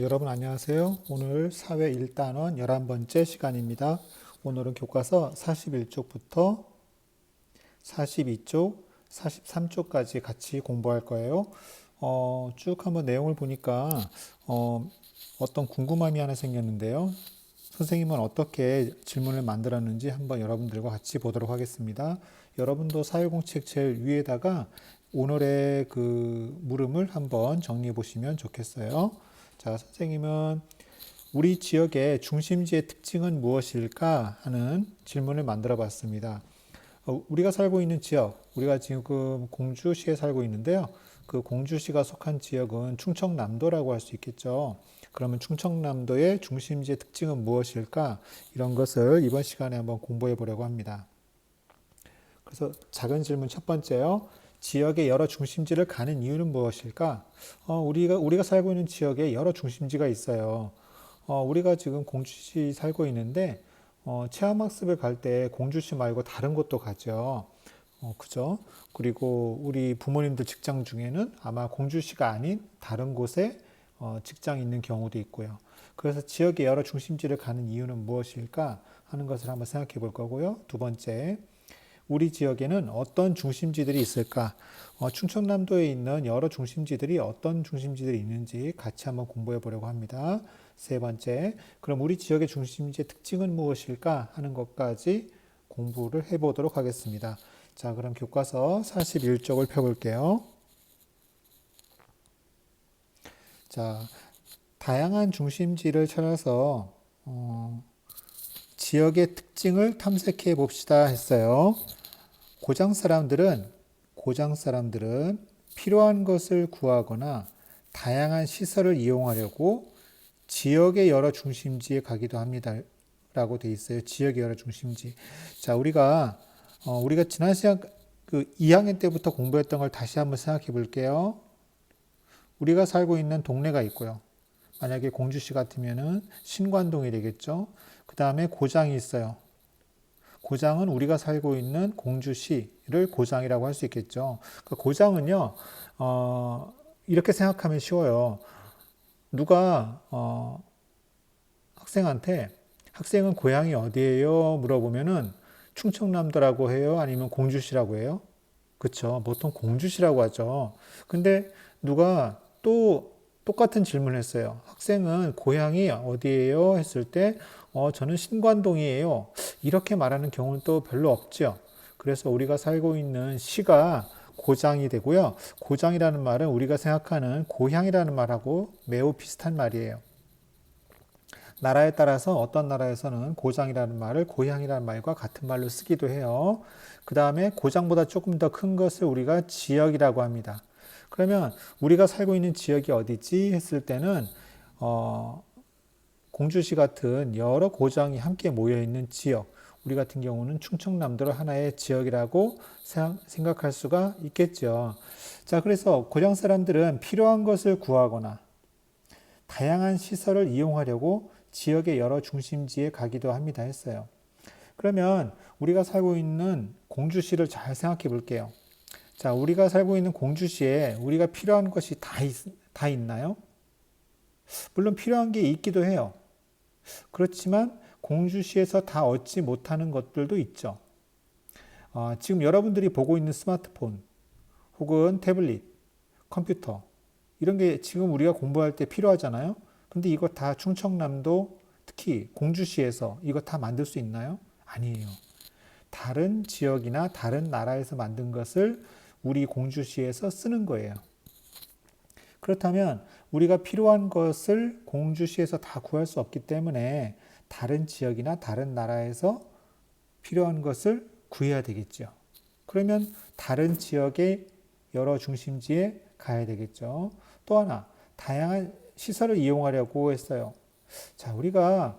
여러분 안녕하세요. 오늘 사회 1단원 11번째 시간입니다. 오늘은 교과서 41쪽부터 42쪽, 43쪽까지 같이 공부할 거예요. 쭉 한번 내용을 보니까 어떤 궁금함이 하나 생겼는데요. 선생님은 어떻게 질문을 만들었는지 한번 여러분들과 같이 보도록 하겠습니다. 여러분도 사회공책 제일 위에다가 오늘의 그 물음을 한번 정리해 보시면 좋겠어요. 자, 선생님은 우리 지역의 중심지의 특징은 무엇일까 하는 질문을 만들어 봤습니다. 우리가 살고 있는 지역, 우리가 지금 공주시에 살고 있는데요. 그 공주시가 속한 지역은 충청남도라고 할 수 있겠죠. 그러면 충청남도의 중심지의 특징은 무엇일까? 이런 것을 이번 시간에 한번 공부해 보려고 합니다. 그래서 작은 질문 첫 번째요. 지역의 여러 중심지를 가는 이유는 무엇일까? 우리가 살고 있는 지역에 여러 중심지가 있어요. 우리가 지금 공주시 살고 있는데, 체험학습을 갈 때 공주시 말고 다른 곳도 가죠. 그죠? 그리고 우리 부모님들 직장 중에는 아마 공주시가 아닌 다른 곳에 직장이 있는 경우도 있고요. 그래서 지역의 여러 중심지를 가는 이유는 무엇일까 하는 것을 한번 생각해 볼 거고요. 두 번째, 우리 지역에는 어떤 중심지들이 있을까? 충청남도에 있는 여러 중심지들이 어떤 중심지들이 있는지 같이 한번 공부해 보려고 합니다. 세 번째, 그럼 우리 지역의 중심지의 특징은 무엇일까 하는 것까지 공부를 해 보도록 하겠습니다. 자, 그럼 교과서 41쪽을 펴볼게요. 자, 다양한 중심지를 찾아서 지역의 특징을 탐색해 봅시다 했어요. 고장 사람들은 필요한 것을 구하거나 다양한 시설을 이용하려고 지역의 여러 중심지에 가기도 합니다. 라고 돼 있어요. 지역의 여러 중심지. 자, 우리가 지난 시간 그 2학년 때부터 공부했던 걸 다시 한번 생각해 볼게요. 우리가 살고 있는 동네가 있고요. 만약에 공주시 같으면은 신관동이 되겠죠. 그 다음에 고장이 있어요. 고장은 우리가 살고 있는 공주시를 고장이라고 할 수 있겠죠. 그 고장은요, 이렇게 생각하면 쉬워요. 누가 학생은 고향이 어디예요? 물어보면은 충청남도라고 해요? 아니면 공주시라고 해요? 그쵸. 보통 공주시라고 하죠. 근데 누가 또 똑같은 질문을 했어요. 학생은 고향이 어디예요? 했을 때, 저는 신관동이에요. 이렇게 말하는 경우는 또 별로 없죠. 그래서 우리가 살고 있는 시가 고장이 되고요. 고장이라는 말은 우리가 생각하는 고향이라는 말하고 매우 비슷한 말이에요. 나라에 따라서 어떤 나라에서는 고장이라는 말을 고향이라는 말과 같은 말로 쓰기도 해요. 그 다음에 고장보다 조금 더 큰 것을 우리가 지역이라고 합니다. 그러면 우리가 살고 있는 지역이 어디지 했을 때는 공주시 같은 여러 고장이 함께 모여 있는 지역, 우리 같은 경우는 충청남도를 하나의 지역이라고 생각할 수가 있겠죠. 자, 그래서 고장 사람들은 필요한 것을 구하거나 다양한 시설을 이용하려고 지역의 여러 중심지에 가기도 합니다 했어요. 그러면 우리가 살고 있는 공주시를 잘 생각해 볼게요. 자, 우리가 살고 있는 공주시에 우리가 필요한 것이 다 있나요? 물론 필요한 게 있기도 해요. 그렇지만 공주시에서 다 얻지 못하는 것들도 있죠. 지금 여러분들이 보고 있는 스마트폰 혹은 태블릿, 컴퓨터 이런 게 지금 우리가 공부할 때 필요하잖아요. 근데 이거 다 충청남도 특히 공주시에서 이거 다 만들 수 있나요? 아니에요. 다른 지역이나 다른 나라에서 만든 것을 우리 공주시에서 쓰는 거예요. 그렇다면 우리가 필요한 것을 공주시에서 다 구할 수 없기 때문에 다른 지역이나 다른 나라에서 필요한 것을 구해야 되겠죠. 그러면 다른 지역의 여러 중심지에 가야 되겠죠. 또 하나, 다양한 시설을 이용하려고 했어요. 자, 우리가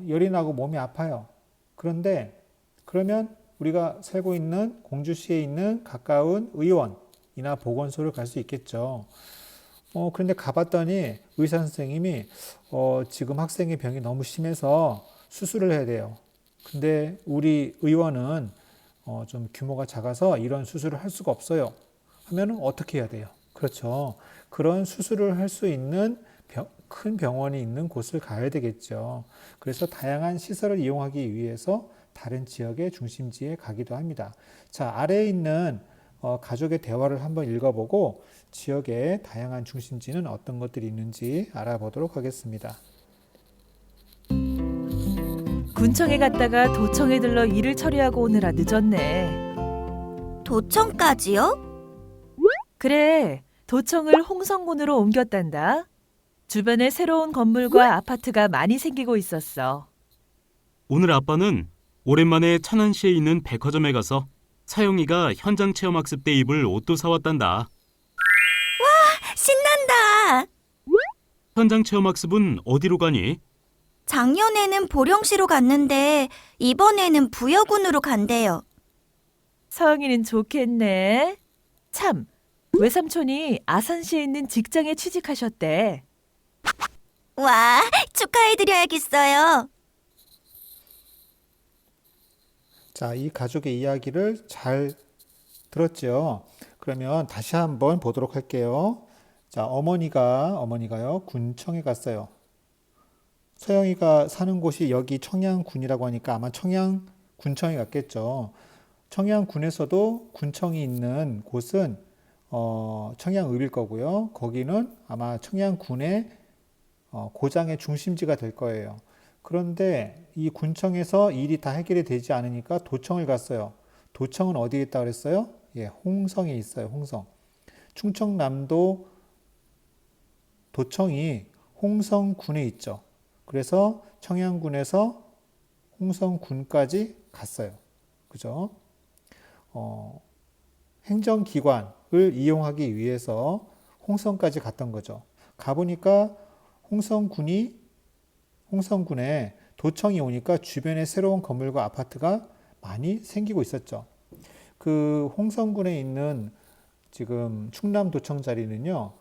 열이 나고 몸이 아파요. 그러면 우리가 살고 있는 공주시에 있는 가까운 의원이나 보건소를 갈 수 있겠죠. 그런데 가봤더니 의사 선생님이 지금 학생의 병이 너무 심해서 수술을 해야 돼요. 근데 우리 의원은 좀 규모가 작아서 이런 수술을 할 수가 없어요. 하면은 어떻게 해야 돼요? 그렇죠. 그런 수술을 할 수 있는 큰 병원이 있는 곳을 가야 되겠죠. 그래서 다양한 시설을 이용하기 위해서 다른 지역의 중심지에 가기도 합니다. 자, 아래에 있는 가족의 대화를 한번 읽어보고 지역의 다양한 중심지는 어떤 것들이 있는지 알아보도록 하겠습니다. 군청에 갔다가 도청에 들러 일을 처리하고 오느라 늦었네. 도청까지요? 그래, 도청을 홍성군으로 옮겼단다. 주변에 새로운 건물과 아파트가 많이 생기고 있었어. 오늘 아빠는 오랜만에 천안시에 있는 백화점에 가서 서영이가 현장 체험학습 때 입을 옷도 사왔단다. 신난다. 현장 체험학습은 어디로 가니? 작년에는 보령시로 갔는데 이번에는 부여군으로 간대요. 서영이는 좋겠네. 참, 외삼촌이 아산시에 있는 직장에 취직하셨대. 와, 축하해드려야겠어요. 자, 이 가족의 이야기를 잘 들었죠? 그러면 다시 한번 보도록 할게요. 자, 어머니가요, 군청에 갔어요. 서영이가 사는 곳이 여기 청양군이라고 하니까 아마 청양군청에 갔겠죠. 청양군에서도 군청이 있는 곳은 청양읍일 거고요. 거기는 아마 청양군의 고장의 중심지가 될 거예요. 그런데 이 군청에서 일이 다 해결이 되지 않으니까 도청을 갔어요. 도청은 어디에 있다고 그랬어요? 예, 홍성에 있어요. 홍성. 충청남도 도청이 홍성군에 있죠. 그래서 청양군에서 홍성군까지 갔어요. 그죠? 행정기관을 이용하기 위해서 홍성까지 갔던 거죠. 가보니까 홍성군에 도청이 오니까 주변에 새로운 건물과 아파트가 많이 생기고 있었죠. 그 홍성군에 있는 지금 충남도청 자리는요,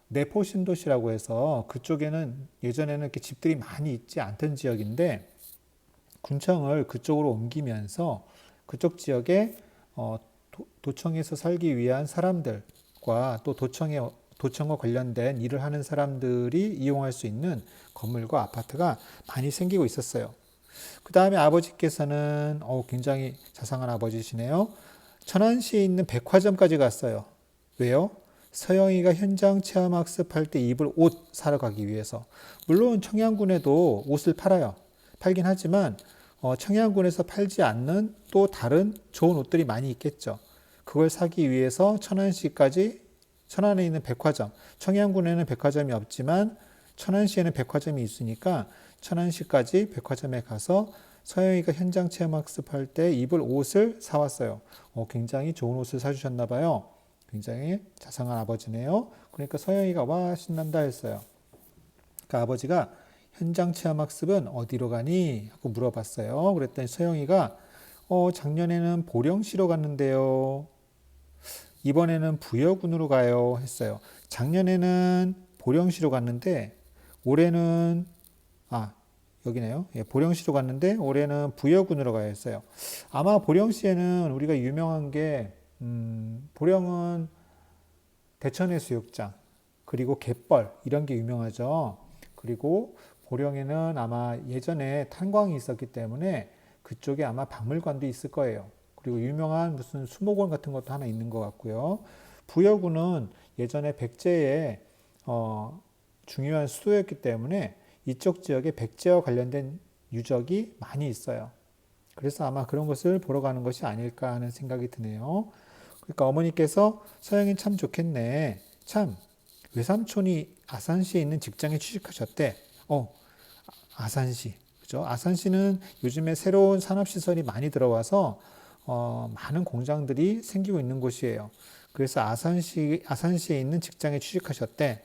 내포신도시라고 해서 그쪽에는 예전에는 이렇게 집들이 많이 있지 않던 지역인데 군청을 그쪽으로 옮기면서 그쪽 지역에 도청에서 살기 위한 사람들과 또 도청과 관련된 일을 하는 사람들이 이용할 수 있는 건물과 아파트가 많이 생기고 있었어요. 그 다음에 아버지께서는 굉장히 자상한 아버지시네요. 천안시에 있는 백화점까지 갔어요. 왜요? 서영이가 현장 체험학습할 때 입을 옷 사러 가기 위해서. 물론 청양군에도 옷을 팔긴 하지만 청양군에서 팔지 않는 또 다른 좋은 옷들이 많이 있겠죠. 그걸 사기 위해서 천안에 있는 백화점, 청양군에는 백화점이 없지만 천안시에는 백화점이 있으니까 천안시까지 백화점에 가서 서영이가 현장 체험학습할 때 입을 옷을 사왔어요. 굉장히 좋은 옷을 사주셨나 봐요. 굉장히 자상한 아버지네요. 그러니까 서영이가 와 신난다 했어요. 그 아버지가 현장 체험학습은 어디로 가니? 하고 물어봤어요. 그랬더니 서영이가 작년에는 보령시로 갔는데요. 이번에는 부여군으로 가요 했어요. 작년에는 보령시로 갔는데 올해는 여기네요. 예, 보령시로 갔는데 올해는 부여군으로 가야 했어요. 아마 보령시에는 우리가 유명한 게 보령은 대천해수욕장 그리고 갯벌 이런 게 유명하죠. 그리고 보령에는 아마 예전에 탄광이 있었기 때문에 그쪽에 아마 박물관도 있을 거예요. 그리고 유명한 무슨 수목원 같은 것도 하나 있는 것 같고요. 부여군은 예전에 백제의 중요한 수도였기 때문에 이쪽 지역에 백제와 관련된 유적이 많이 있어요. 그래서 아마 그런 것을 보러 가는 것이 아닐까 하는 생각이 드네요. 그러니까 어머니께서 서영이 참 좋겠네. 참 외삼촌이 아산시에 있는 직장에 취직하셨대. 아산시. 그죠? 아산시는 요즘에 새로운 산업시설이 많이 들어와서 많은 공장들이 생기고 있는 곳이에요. 그래서 아산시에 있는 직장에 취직하셨대.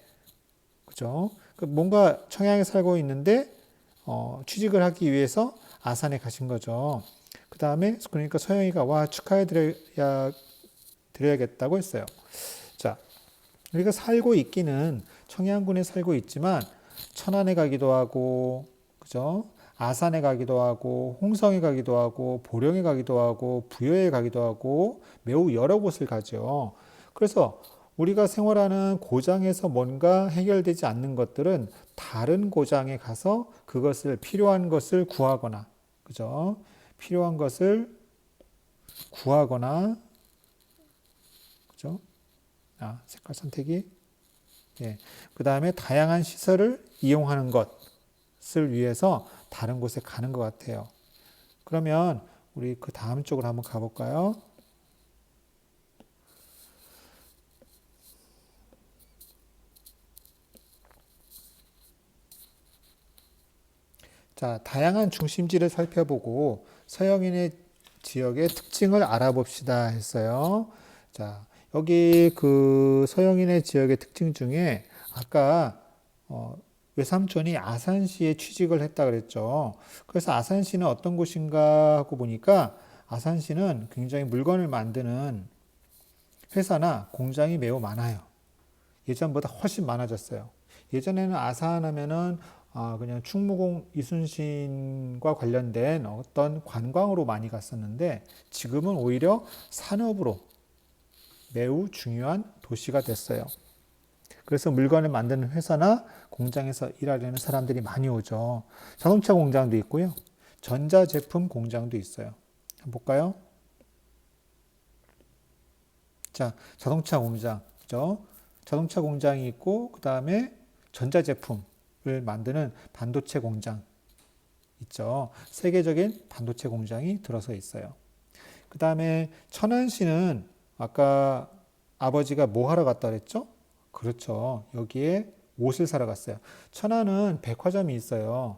그죠? 뭔가 청양에 살고 있는데 취직을 하기 위해서 아산에 가신 거죠. 그 다음에 그러니까 서영이가 와 축하해 드려야겠다고 했어요. 자, 우리가 살고 있기는 청양군에 살고 있지만 천안에 가기도 하고, 그죠? 아산에 가기도 하고, 홍성에 가기도 하고, 보령에 가기도 하고, 부여에 가기도 하고, 매우 여러 곳을 가죠. 그래서 우리가 생활하는 고장에서 뭔가 해결되지 않는 것들은 다른 고장에 가서 그것을 필요한 것을 구하거나, 그죠? 필요한 것을 구하거나, 그죠? 색깔 선택이. 예. 그 다음에 다양한 시설을 이용하는 것을 위해서 다른 곳에 가는 것 같아요. 그러면 우리 그 다음 쪽으로 한번 가볼까요? 자, 다양한 중심지를 살펴보고 서영인의 지역의 특징을 알아봅시다 했어요. 자, 여기 그 서영인의 지역의 특징 중에 아까 외삼촌이 아산시에 취직을 했다 그랬죠. 그래서 아산시는 어떤 곳인가 하고 보니까 아산시는 굉장히 물건을 만드는 회사나 공장이 매우 많아요. 예전보다 훨씬 많아졌어요. 예전에는 아산 하면은 그냥 충무공 이순신과 관련된 어떤 관광으로 많이 갔었는데 지금은 오히려 산업으로 매우 중요한 도시가 됐어요. 그래서 물건을 만드는 회사나 공장에서 일하려는 사람들이 많이 오죠. 자동차 공장도 있고요. 전자제품 공장도 있어요. 한번 볼까요? 자, 자동차 공장, 그죠? 자동차 공장이 있고, 그 다음에 전자제품을 만드는 반도체 공장 있죠. 세계적인 반도체 공장이 들어서 있어요. 그 다음에 천안시는 아까 아버지가 뭐 하러 갔다 그랬죠? 그렇죠. 여기에 옷을 사러 갔어요. 천안은 백화점이 있어요.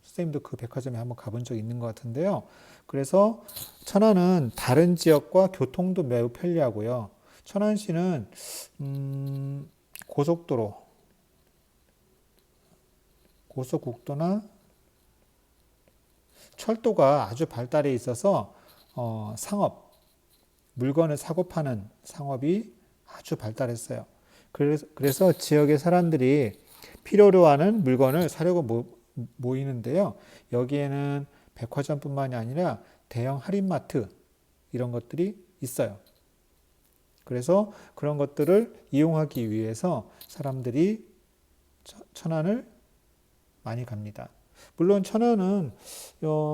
선생님도 그 백화점에 한번 가본 적 있는 것 같은데요. 그래서 천안은 다른 지역과 교통도 매우 편리하고요. 천안시는 고속도로, 고속국도나 철도가 아주 발달해 있어서 상업, 물건을 사고 파는 상업이 아주 발달했어요. 그래서 지역의 사람들이 필요로 하는 물건을 사려고 모이는데요. 여기에는 백화점뿐만이 아니라 대형 할인마트 이런 것들이 있어요. 그래서 그런 것들을 이용하기 위해서 사람들이 천안을 많이 갑니다. 물론 천안은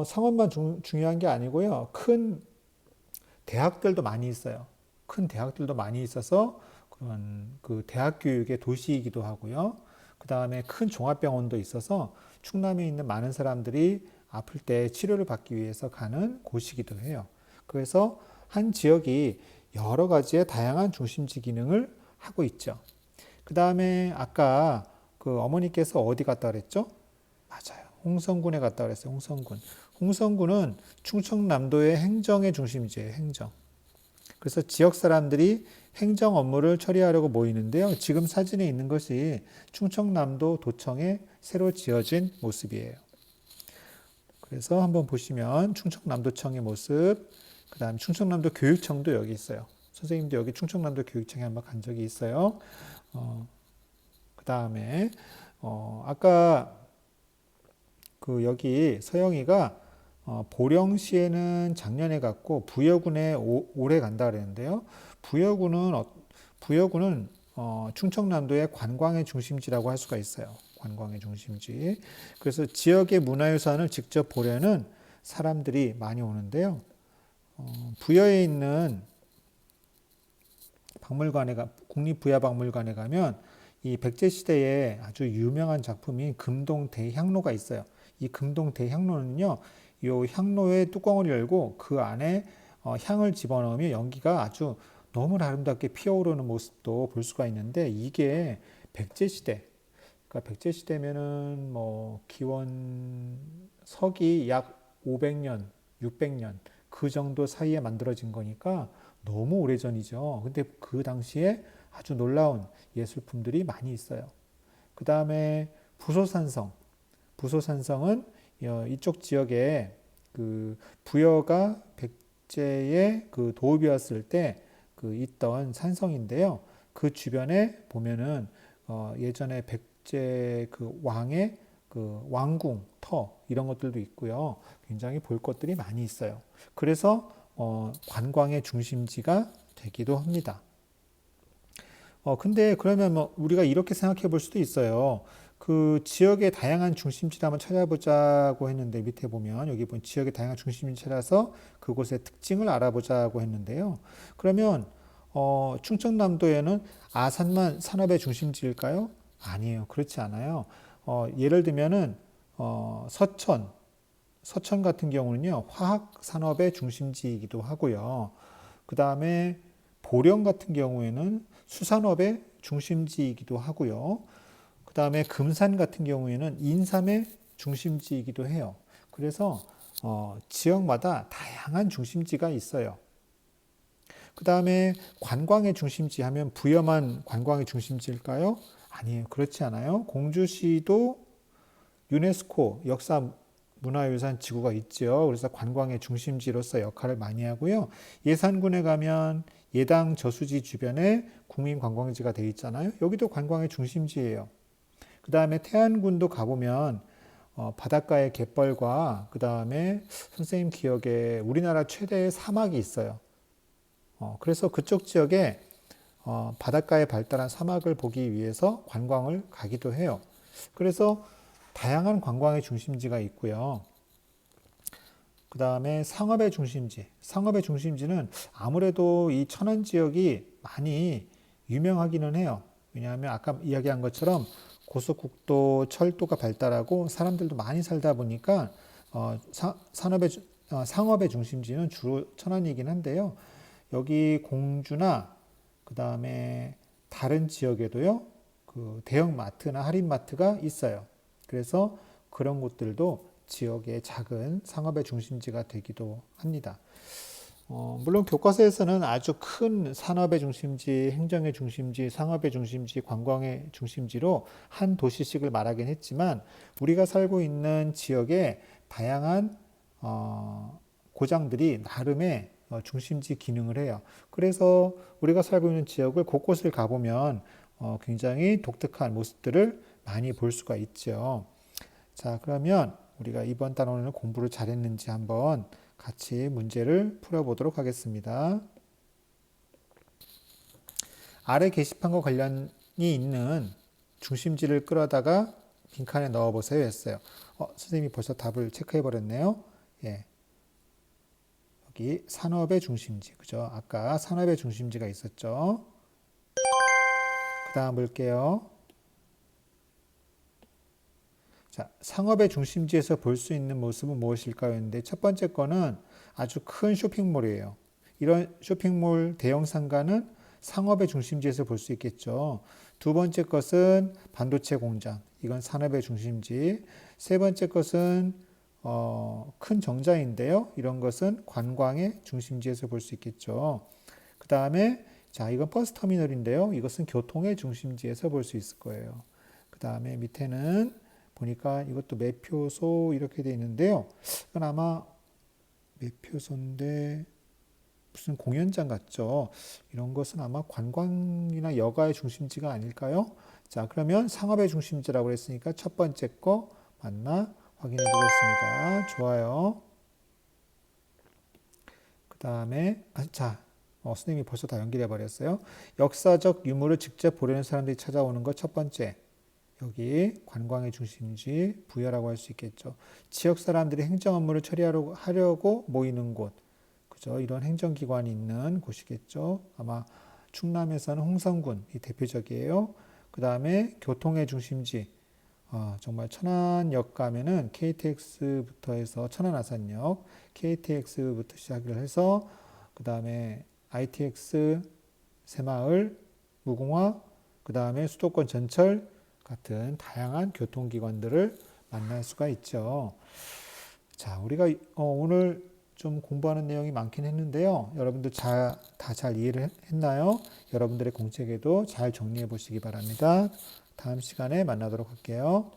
상업만 중요한 게 아니고요. 큰 대학들도 많이 있어요. 큰 대학들도 많이 있어서 그런 그 대학 교육의 도시이기도 하고요. 그 다음에 큰 종합병원도 있어서 충남에 있는 많은 사람들이 아플 때 치료를 받기 위해서 가는 곳이기도 해요. 그래서 한 지역이 여러 가지의 다양한 중심지 기능을 하고 있죠. 그 다음에 아까 그 어머니께서 어디 갔다 그랬죠? 맞아요. 홍성군에 갔다 그랬어요. 홍성군. 홍성군은 충청남도의 행정의 중심지예요. 행정. 그래서 지역 사람들이 행정 업무를 처리하려고 모이는데요. 지금 사진에 있는 것이 충청남도 도청에 새로 지어진 모습이에요. 그래서 한번 보시면 충청남도청의 모습, 그 다음에 충청남도 교육청도 여기 있어요. 선생님도 여기 충청남도 교육청에 한번 간 적이 있어요. 그 다음에 아까 그 여기 서영이가 보령시에는 작년에 갔고 부여군에 올해 간다 그랬는데요. 부여군은 충청남도의 관광의 중심지라고 할 수가 있어요. 관광의 중심지. 그래서 지역의 문화유산을 직접 보려는 사람들이 많이 오는데요. 부여에 있는 국립부야박물관에 가면 이 백제시대에 아주 유명한 작품인 금동대향로가 있어요. 이 금동대향로는요, 이 향로의 뚜껑을 열고 그 안에 향을 집어넣으면 연기가 아주 너무 아름답게 피어오르는 모습도 볼 수가 있는데 이게 백제시대, 그러니까 백제시대면은 뭐 기원 서기 약 500년, 600년 그 정도 사이에 만들어진 거니까 너무 오래전이죠. 근데 그 당시에 아주 놀라운 예술품들이 많이 있어요. 그 다음에 부소산성은 이쪽 지역에 그 부여가 백제의 그 도읍이었을 때 그 있던 산성인데요. 그 주변에 보면은 예전에 백제 그 왕의 그 왕궁, 터 이런 것들도 있고요. 굉장히 볼 것들이 많이 있어요. 그래서 관광의 중심지가 되기도 합니다. 근데 그러면 뭐 우리가 이렇게 생각해 볼 수도 있어요. 그 지역의 다양한 중심지를 한번 찾아보자고 했는데 밑에 보면 여기 보면 지역의 다양한 중심지를 찾아서 그곳의 특징을 알아보자고 했는데요. 그러면 충청남도에는 아산만 산업의 중심지일까요? 아니에요. 그렇지 않아요. 예를 들면은 서천 같은 경우는요, 화학 산업의 중심지이기도 하고요. 그 다음에 보령 같은 경우에는 수산업의 중심지이기도 하고요. 그 다음에 금산 같은 경우에는 인삼의 중심지이기도 해요. 그래서 지역마다 다양한 중심지가 있어요. 그 다음에 관광의 중심지 하면 부여만 관광의 중심지일까요? 아니에요. 그렇지 않아요. 공주시도 유네스코 역사 문화유산 지구가 있죠. 그래서 관광의 중심지로서 역할을 많이 하고요. 예산군에 가면 예당 저수지 주변에 국민 관광지가 되어 있잖아요. 여기도 관광의 중심지예요. 그 다음에 태안군도 가보면 바닷가의 갯벌과 그 다음에 선생님 기억에 우리나라 최대의 사막이 있어요. 그래서 그쪽 지역에 바닷가에 발달한 사막을 보기 위해서 관광을 가기도 해요. 그래서 다양한 관광의 중심지가 있고요. 그 다음에 상업의 중심지. 상업의 중심지는 아무래도 이 천안 지역이 많이 유명하기는 해요. 왜냐하면 아까 이야기한 것처럼 고속국도, 철도가 발달하고 사람들도 많이 살다 보니까 상업의 중심지는 주로 천안이긴 한데요. 여기 공주나 그 다음에 다른 지역에도요, 그 대형 마트나 할인 마트가 있어요. 그래서 그런 곳들도 지역의 작은 상업의 중심지가 되기도 합니다. 물론 교과서에서는 아주 큰 산업의 중심지, 행정의 중심지, 상업의 중심지, 관광의 중심지로 한 도시씩을 말하긴 했지만 우리가 살고 있는 지역에 다양한 고장들이 나름의 중심지 기능을 해요. 그래서 우리가 살고 있는 지역을 곳곳을 가보면 굉장히 독특한 모습들을 많이 볼 수가 있죠. 자, 그러면 우리가 이번 단원을 공부를 잘했는지 한번 같이 문제를 풀어보도록 하겠습니다. 아래 게시판과 관련이 있는 중심지를 끌어다가 빈칸에 넣어보세요 했어요. 선생님이 벌써 답을 체크해 버렸네요. 예. 여기 산업의 중심지, 그죠? 아까 산업의 중심지가 있었죠. 그 다음 볼게요. 자, 상업의 중심지에서 볼 수 있는 모습은 무엇일까요? 했는데 첫 번째 거는 아주 큰 쇼핑몰이에요. 이런 쇼핑몰 대형 상가는 상업의 중심지에서 볼 수 있겠죠. 두 번째 것은 반도체 공장. 이건 산업의 중심지. 세 번째 것은 큰 정자인데요. 이런 것은 관광의 중심지에서 볼 수 있겠죠. 그 다음에 자, 이건 버스 터미널인데요. 이것은 교통의 중심지에서 볼 수 있을 거예요. 그 다음에 밑에는 보니까 이것도 매표소 이렇게 되어 있는데요. 이건 아마 매표소인데 무슨 공연장 같죠. 이런 것은 아마 관광이나 여가의 중심지가 아닐까요? 자, 그러면 상업의 중심지라고 했으니까 첫 번째 거 맞나 확인해 보겠습니다. 좋아요. 그 다음에 자, 선생님이 벌써 다 연결해 버렸어요. 역사적 유물을 직접 보려는 사람들이 찾아오는 것 첫 번째. 여기 관광의 중심지 부여라고 할 수 있겠죠. 지역 사람들이 행정 업무를 처리하려고 모이는 곳. 그죠? 이런 행정기관이 있는 곳이겠죠. 아마 충남에서는 홍성군이 대표적이에요. 그 다음에 교통의 중심지. 정말 천안역 가면은 KTX부터 해서 천안아산역, KTX부터 시작을 해서 그 다음에 ITX, 새마을, 무궁화, 그 다음에 수도권 전철 같은 다양한 교통기관들을 만날 수가 있죠. 자, 우리가 오늘 좀 공부하는 내용이 많긴 했는데요. 여러분들 다 잘 이해를 했나요? 여러분들의 공책에도 잘 정리해 보시기 바랍니다. 다음 시간에 만나도록 할게요.